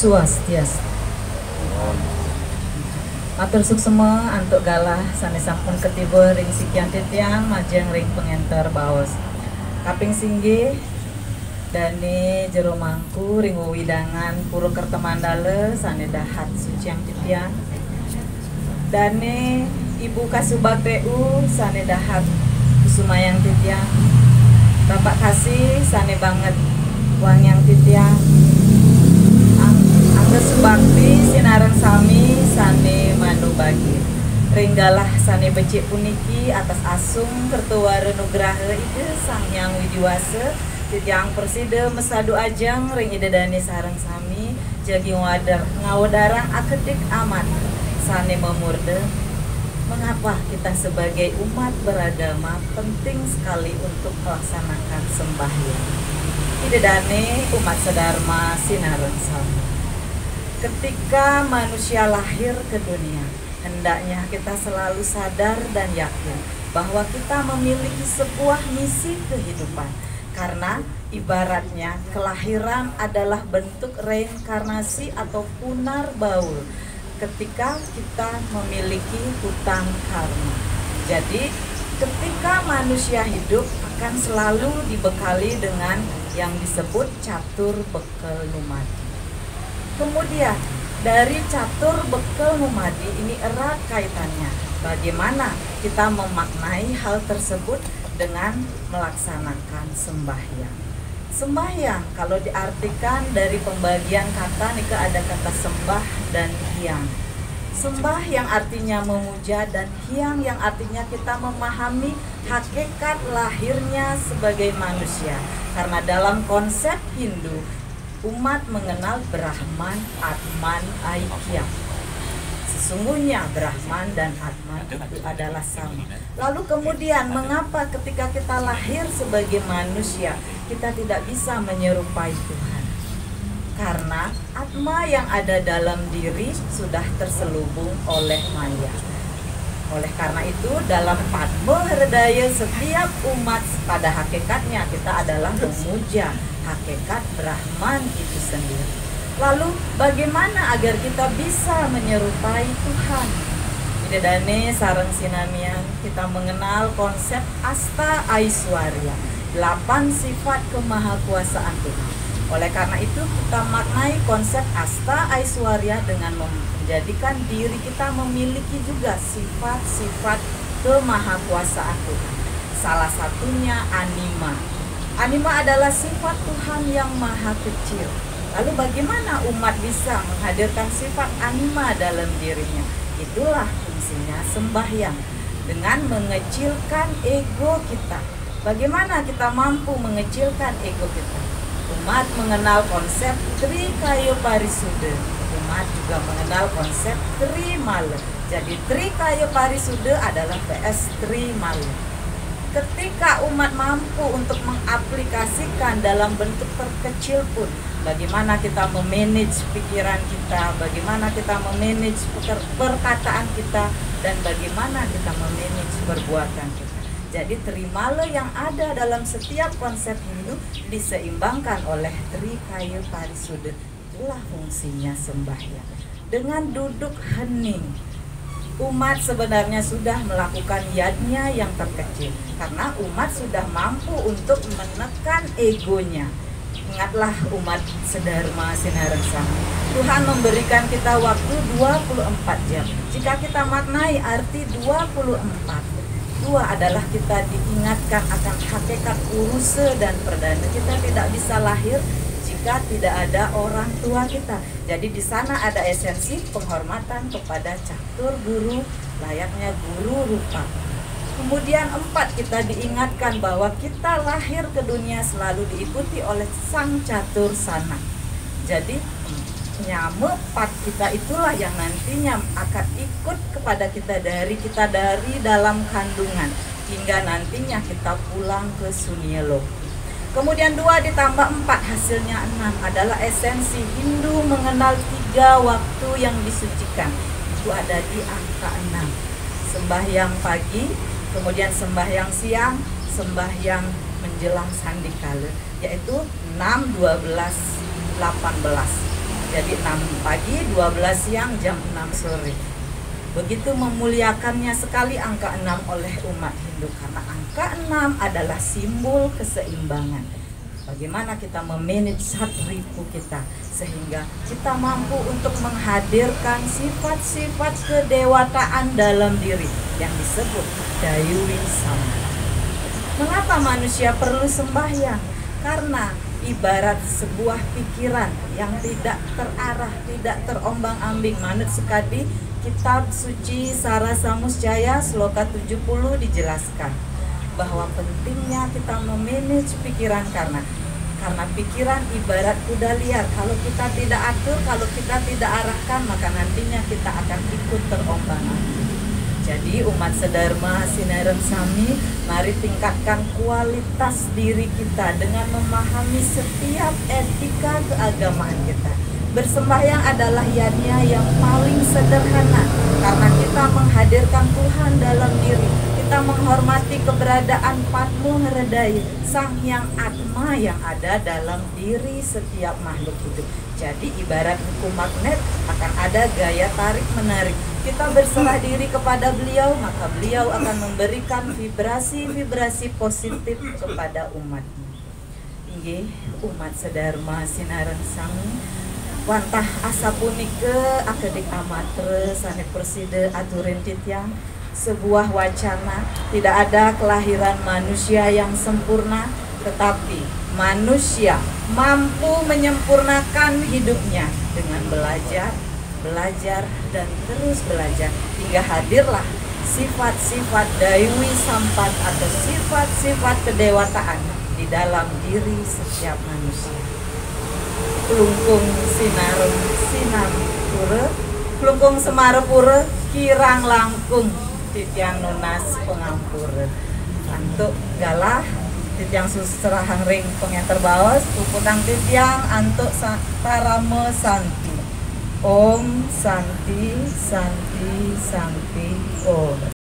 Swastiastu. Matur suksema antuk galah sanes sampun ketiba ring sikian titiang majeng ring pengenter baos. Kaping singgih dane jero mangku ring widangan Purwokerto Mandala sane dahat suciang titiang. Dane Ibu Kasubag TU sane dahat kusumayang titiang. Bapak Kasih sane banget wangyang titiang. Angga Subakti sinareng sami sane manubagi. Ringgalah sane becik puniki atas asung kertuwara nugraha ide Sang Hyang Widiwasa titiang persida mesadu ajang ring ide dani sareng sami jagi ngawadarang akedik amat sane memurde. Mengapa kita sebagai umat beragama penting sekali untuk melaksanakan sembahyang? Ide dani umat sedharma sinareng sami. Ketika manusia lahir ke dunia, hendaknya kita selalu sadar dan yakin bahwa kita memiliki sebuah misi kehidupan. Karena ibaratnya kelahiran adalah bentuk reinkarnasi atau punar baul ketika kita memiliki hutang karma. Jadi ketika manusia hidup akan selalu dibekali dengan yang disebut catur bekel numadi. Kemudian dari catur bekel numadi ini erat kaitannya bagaimana kita memaknai hal tersebut dengan melaksanakan sembahyang. Sembahyang kalau diartikan dari pembagian kata nih ada kata sembah dan hyang. Sembah yang artinya memuja dan hyang yang artinya kita memahami hakikat lahirnya sebagai manusia. Karena dalam konsep Hindu umat mengenal Brahman, Atman, Aikyam. Sesungguhnya Brahman dan Atman itu adalah sama. Lalu kemudian mengapa ketika kita lahir sebagai manusia kita tidak bisa menyerupai Tuhan? Karena Atma yang ada dalam diri sudah terselubung oleh maya. Oleh karena itu dalam Padma Hridaya setiap umat pada hakikatnya kita adalah memuja hakikat Brahman itu sendiri. Lalu bagaimana agar kita bisa menyerupai Tuhan? Idedane sareng sinamian kita mengenal konsep Asta Aiswarya, 8 sifat kemahakuasaan Tuhan. Oleh karena itu kita maknai konsep Asta Aiswarya dengan menjadikan diri kita memiliki juga sifat-sifat kemahakuasaan Tuhan. Salah satunya anima. Anima adalah sifat Tuhan yang maha kecil. Lalu bagaimana umat bisa menghadirkan sifat anima dalam dirinya? Itulah fungsinya sembahyang. Dengan mengecilkan ego kita. Bagaimana kita mampu mengecilkan ego kita? Umat mengenal konsep Trikaya Parisuddha. Umat juga mengenal konsep Trimala. Jadi Trikaya Parisuddha adalah PS Trimala. Ketika umat mampu untuk mengaplikasikan dalam bentuk terkecil pun, bagaimana kita memanage pikiran kita, bagaimana kita memanage perkataan kita, dan bagaimana kita memanage perbuatan kita. Jadi Trimala yang ada dalam setiap konsep Hindu diseimbangkan oleh Trikaya Parisuddha. Itulah fungsinya sembahyang. Dengan duduk hening, umat sebenarnya sudah melakukan yadnya yang terkecil karena umat sudah mampu untuk menekan egonya. Ingatlah umat sedharma sinareng sami. Tuhan memberikan kita waktu 24 jam. Jika kita maknai arti 24, dua adalah kita diingatkan akan hakikat urusa dan perdana. Kita tidak bisa lahir jika tidak ada orang tua kita. Jadi di sana ada esensi penghormatan kepada catur guru, layaknya guru rupa. Kemudian 4, kita diingatkan bahwa kita lahir ke dunia selalu diikuti oleh sang catur sana. Jadi nyame 4 kita itulah yang nantinya akan ikut kepada kita dari dalam kandungan hingga nantinya kita pulang ke Sunyelo. Kemudian 2 ditambah 4 hasilnya 6 adalah esensi Hindu mengenal 3 waktu yang disucikan. Itu ada di angka 6. Sembahyang pagi, kemudian sembahyang siang, sembahyang menjelang sandikala, yaitu 6, 12, 18. Jadi 6 pagi, 12 siang, jam 6 sore. Begitu memuliakannya sekali angka 6 oleh umat Hindu, karena angka 6 adalah simbol keseimbangan. Bagaimana kita memanage satripu kita sehingga kita mampu untuk menghadirkan sifat-sifat kedewataan dalam diri yang disebut Dayuwi Sampat. Mengapa manusia perlu sembahyang? Karena ibarat sebuah pikiran yang tidak terarah, tidak terombang-ambing. Manut sekadi kitab suci Sarasa Musjaya sloka 70 dijelaskan bahwa pentingnya kita memanage pikiran karena pikiran ibarat kuda liar. Kalau kita tidak atur, kalau kita tidak arahkan, maka nantinya kita akan ikut terombang-ambing. Jadi umat Sedharma Sinareng Sami, mari tingkatkan kualitas diri kita dengan memahami setiap etika keagamaan kita. Bersembahyang adalah yatnya yang paling sederhana karena kita menghadirkan Tuhan dalam diri. Kita menghormati keberadaan Padmo Hredaya, Sang Hyang Atma yang ada dalam diri setiap makhluk hidup. Jadi ibarat hukum magnet, akan ada gaya tarik-menarik. Kita berserah diri kepada beliau, maka beliau akan memberikan vibrasi-vibrasi positif kepada umatnya. Inggih, umat Sedharma Sinareng Sami, wantah asa punike akedik amatre sane perside aturin titiang sebuah wacana. Tidak ada kelahiran manusia yang sempurna, tetapi manusia mampu menyempurnakan hidupnya dengan belajar dan terus belajar hingga hadirlah sifat-sifat Dayuwi Sampat atau sifat-sifat kedewataan di dalam diri setiap manusia. Klungkung sinareng sinapura, klungkung semarepura, kirang langkung titiang nunas pengampura. Antuk galah titiang susrahang ring pengantar baos, puputang titiang antuk parama santi. Om Santi Santi Santi Om.